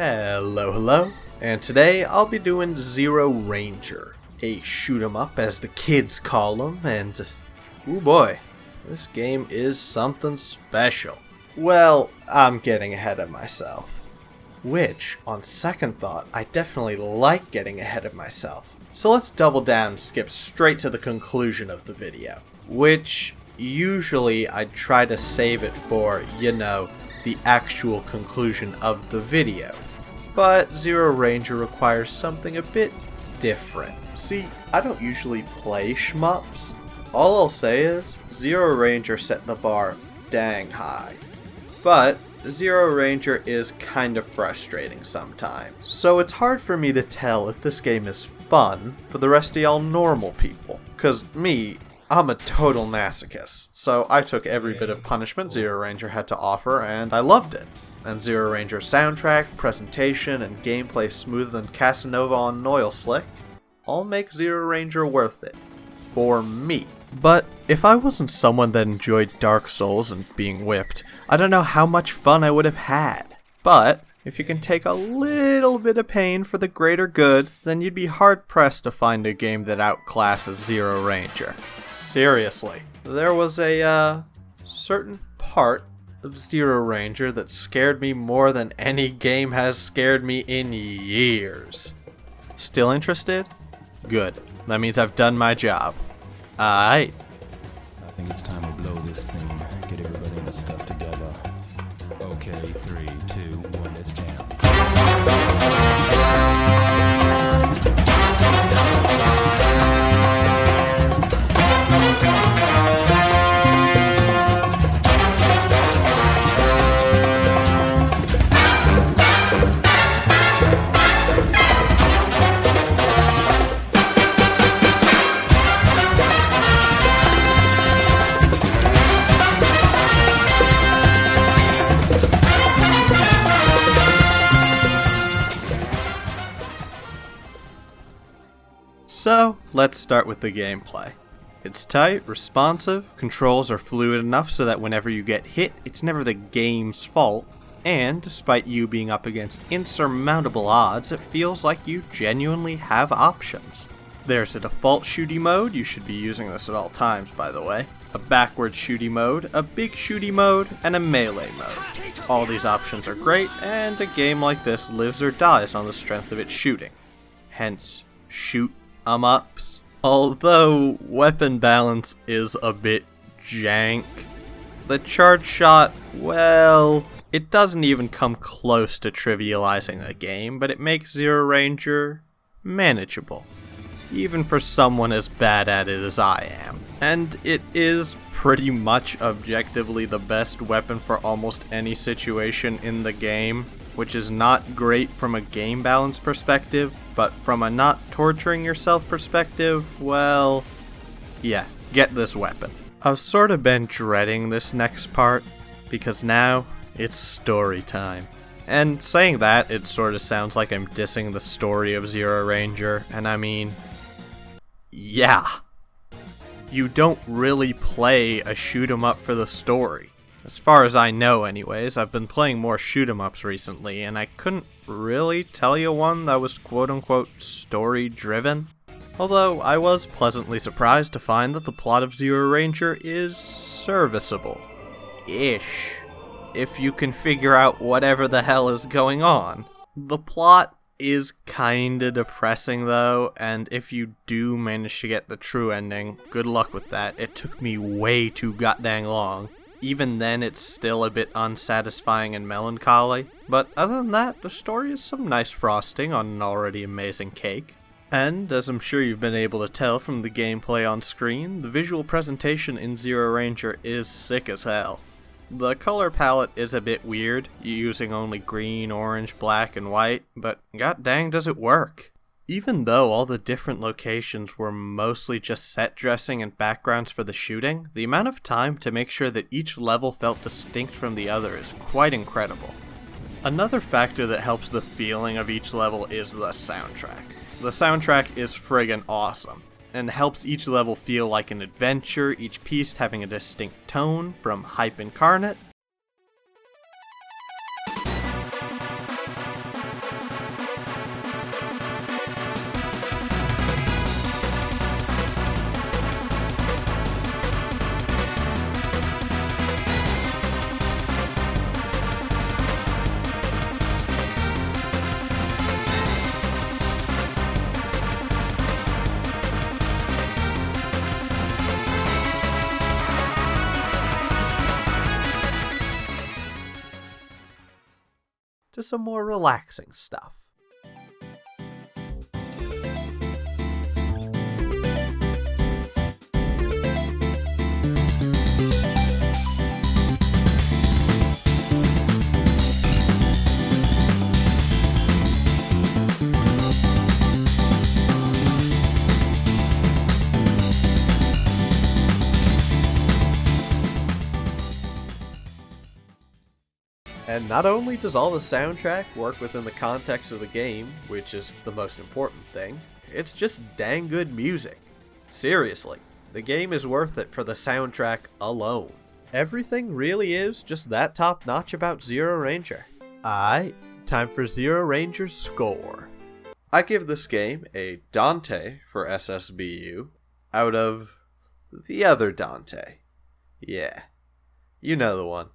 Hello, and today I'll be doing ZeroRanger, a shoot 'em up as the kids call them, and oh boy, this game is something special. Well, I'm getting ahead of myself, which, on second thought, I definitely like getting ahead of myself. So let's double down and skip straight to the conclusion of the video, which usually I try to save it for, the actual conclusion of the video. But ZeroRanger requires something a bit different. See, I don't usually play shmups. All I'll say is, ZeroRanger set the bar dang high. But ZeroRanger is kind of frustrating sometimes. So it's hard for me to tell if this game is fun for the rest of y'all normal people. Cause me, I'm a total masochist, so I took every bit of punishment ZeroRanger had to offer, and I loved it. And ZeroRanger's soundtrack, presentation, and gameplay smoother than Casanova on Oil Slick all make ZeroRanger worth it. For me. But if I wasn't someone that enjoyed Dark Souls and being whipped, I don't know how much fun I would have had. But if you can take a little bit of pain for the greater good, then you'd be hard-pressed to find a game that outclasses ZeroRanger. Seriously, there was a certain part of ZeroRanger that scared me more than any game has scared me in years. Still interested? Good. That means I've done my job. Aight. I think it's time to blow this scene. Get everybody in the stuff together. Okay, 3, 2, 1, let's jam. So, let's start with the gameplay. It's tight, responsive, controls are fluid enough so that whenever you get hit, it's never the game's fault, and despite you being up against insurmountable odds, it feels like you genuinely have options. There's a default shooty mode, you should be using this at all times by the way, a backwards shooty mode, a big shooty mode, and a melee mode. All these options are great, and a game like this lives or dies on the strength of its shooting. Hence, shoot 'em ups. Although weapon balance is a bit jank. The charge shot, well, it doesn't even come close to trivializing the game, but it makes ZeroRanger manageable. Even for someone as bad at it as I am. And it is pretty much objectively the best weapon for almost any situation in the game, which is not great from a game balance perspective, but from a not torturing yourself perspective, well, yeah, get this weapon. I've sort of been dreading this next part, because now it's story time. And saying that, it sort of sounds like I'm dissing the story of ZeroRanger, and I mean, yeah. You don't really play a shoot 'em up for the story. As far as I know anyways, I've been playing more shoot 'em ups recently, and I couldn't really tell you one that was quote-unquote story-driven. Although, I was pleasantly surprised to find that the plot of ZeroRanger is serviceable-ish, if you can figure out whatever the hell is going on. The plot is kinda depressing though, and if you do manage to get the true ending, good luck with that. It took me way too goddamn long. Even then, it's still a bit unsatisfying and melancholy, but other than that, the story is some nice frosting on an already amazing cake. And, as I'm sure you've been able to tell from the gameplay on screen, the visual presentation in ZeroRanger is sick as hell. The color palette is a bit weird, using only green, orange, black, and white, but god dang does it work. Even though all the different locations were mostly just set dressing and backgrounds for the shooting, the amount of time to make sure that each level felt distinct from the other is quite incredible. Another factor that helps the feeling of each level is the soundtrack. The soundtrack is friggin' awesome, and helps each level feel like an adventure, each piece having a distinct tone, from Hype Incarnate some more relaxing stuff. And not only does all the soundtrack work within the context of the game, which is the most important thing, it's just dang good music. Seriously, the game is worth it for the soundtrack alone. Everything really is just that top notch about ZeroRanger. Alright, time for ZeroRanger's score. I give this game a Dante for SSBU out of the other Dante. Yeah, you know the one.